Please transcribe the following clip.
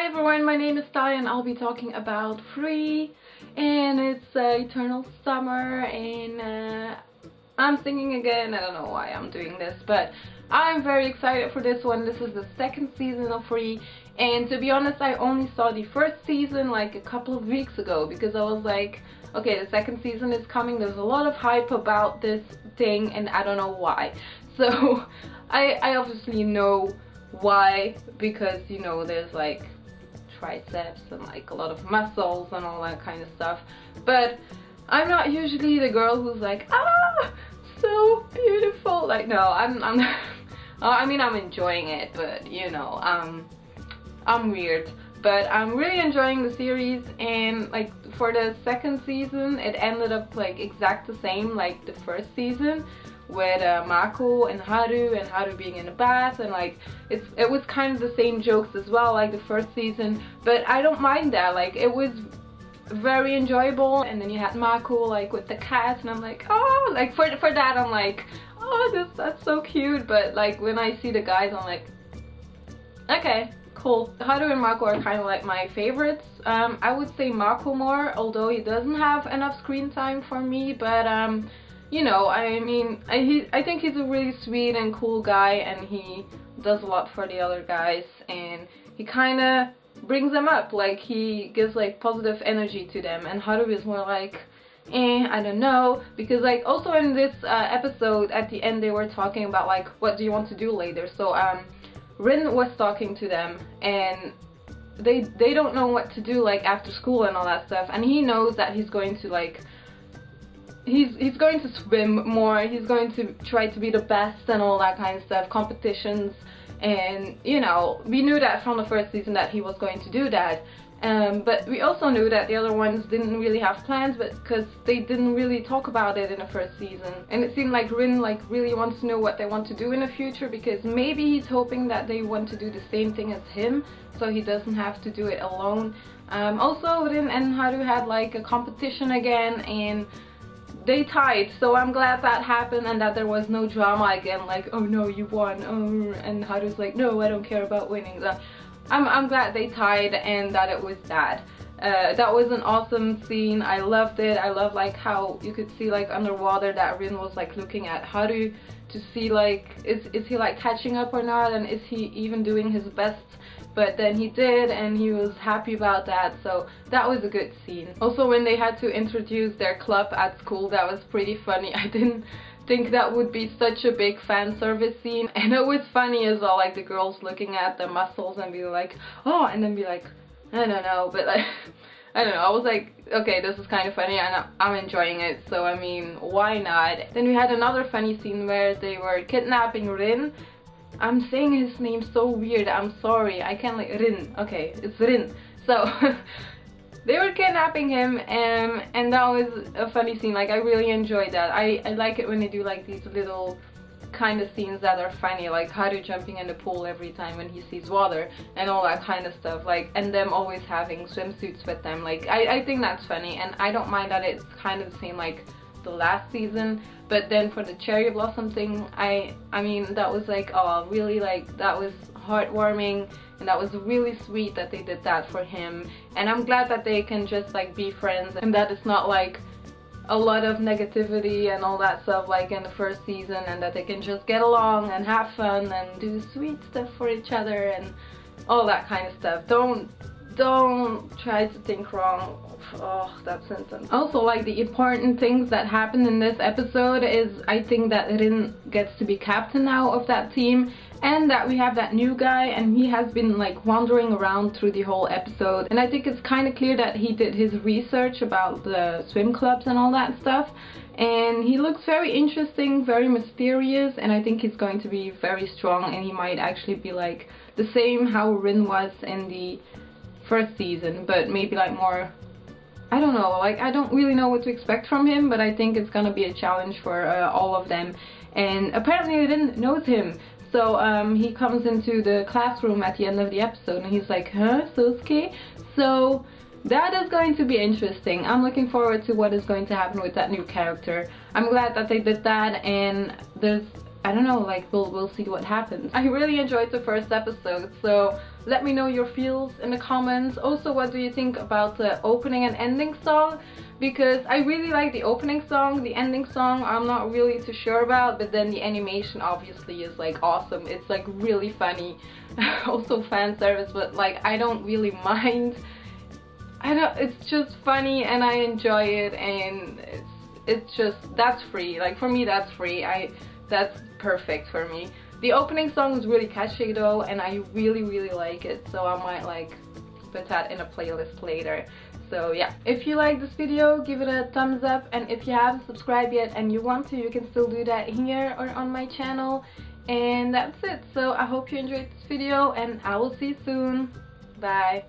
everyone, my name is Thalia and I'll be talking about Free, and it's eternal summer, and I'm singing again. I don't know why I'm doing this, but I'm very excited for this one. This is the second season of Free, and to be honest, I only saw the first season like a couple of weeks ago because I was like, okay, the second season is coming, there's a lot of hype about this thing and I don't know why. So I obviously know why, because you know there's like triceps and like a lot of muscles and all that kind of stuff, but I'm not usually the girl who's like, ah, so beautiful. Like, no, I'm I mean, I'm enjoying it, but you know, I'm weird. But I'm really enjoying the series, and like for the second season it ended up like exact the same like the first season, with Mako and Haru being in a bath, and like it was kind of the same jokes as well like the first season, but I don't mind that. Like, it was very enjoyable. And then you had Mako like with the cat, and I'm like, oh, like for that I'm like, oh, that's so cute. But like when I see the guys I'm like, okay, cool. Haru and Mako are kind of like my favorites. I would say Mako more, although he doesn't have enough screen time for me, but you know, I mean, I think he's a really sweet and cool guy, and he does a lot for the other guys, and he kind of brings them up. Like, he gives like positive energy to them, and Haru is more like, I don't know, because like also in this episode at the end they were talking about like, what do you want to do later? So Rin was talking to them, and they don't know what to do like after school and all that stuff, and he knows that he's going to like, he's going to swim more, he's going to try to be the best and all that kind of stuff, competitions, and you know, we knew that from the first season that he was going to do that. But we also knew that the other ones didn't really have plans, but because they didn't really talk about it in the first season. And it seemed like Rin like really wants to know what they want to do in the future, because maybe he's hoping that they want to do the same thing as him, so he doesn't have to do it alone. Also, Rin and Haru had like a competition again, and they tied, so I'm glad that happened and that there was no drama again, like, oh no, you won, oh, and Haru's like, no, I don't care about winning. So I'm glad they tied and that it was that. That was an awesome scene. I loved it. I love like how you could see like underwater that Rin was like looking at Haru to see like, is he like catching up or not, and is he even doing his best? But then he did, and he was happy about that, so that was a good scene. Also, when they had to introduce their club at school, that was pretty funny. I didn't think that would be such a big fan service scene, and it was funny as well, like the girls looking at the muscles and be like, oh, and then be like, I don't know, but like, I don't know, I was like, okay, this is kind of funny and I'm enjoying it, so I mean, why not? Then we had another funny scene where they were kidnapping Rin. I'm saying his name so weird, I'm sorry, I can't like, Rin, okay, it's Rin. So they were kidnapping him, and that was a funny scene. Like, I really enjoyed that. I like it when they do like these little kind of scenes that are funny, like Haru jumping in the pool every time when he sees water and all that kind of stuff, like, and them always having swimsuits with them. Like, I think that's funny, and I don't mind that it's kind of the same like the last season. But then for the cherry blossom thing, I mean, that was like, oh, really, like, that was heartwarming, and that was really sweet that they did that for him. And I'm glad that they can just like be friends, and that it's not like a lot of negativity and all that stuff like in the first season, and that they can just get along and have fun and do sweet stuff for each other and all that kind of stuff. Don't try to think wrong. Oh, that sentence. Also, like, the important things that happened in this episode is, I think that Rin gets to be captain now of that team, and that we have that new guy, and he has been like wandering around through the whole episode, and I think it's kind of clear that he did his research about the swim clubs and all that stuff, and he looks very interesting, very mysterious, and I think he's going to be very strong, and he might actually be like the same how Rin was in the first season, but maybe like more, I don't know, like, I don't really know what to expect from him, but I think it's gonna be a challenge for all of them. And apparently Rin knows him, so he comes into the classroom at the end of the episode and he's like, huh, Sosuke? So that is going to be interesting. I'm looking forward to what is going to happen with that new character. I'm glad that they did that, and there's I don't know, like we'll see what happens. I really enjoyed the first episode, so let me know your feels in the comments. Also, what do you think about the opening and ending song? Because I really like the opening song. The ending song I'm not really too sure about, but then the animation obviously is like awesome. It's like really funny. Also fan service, but like I don't really mind. It's just funny and I enjoy it, and it's just, that's free. Like for me, that's free. That's perfect for me. The opening song is really catchy though, and I really like it, so I might like put that in a playlist later. So yeah, if you like this video, give it a thumbs up, and if you haven't subscribed yet and you want to, you can still do that here or on my channel. And that's it. So I hope you enjoyed this video, and I will see you soon. Bye.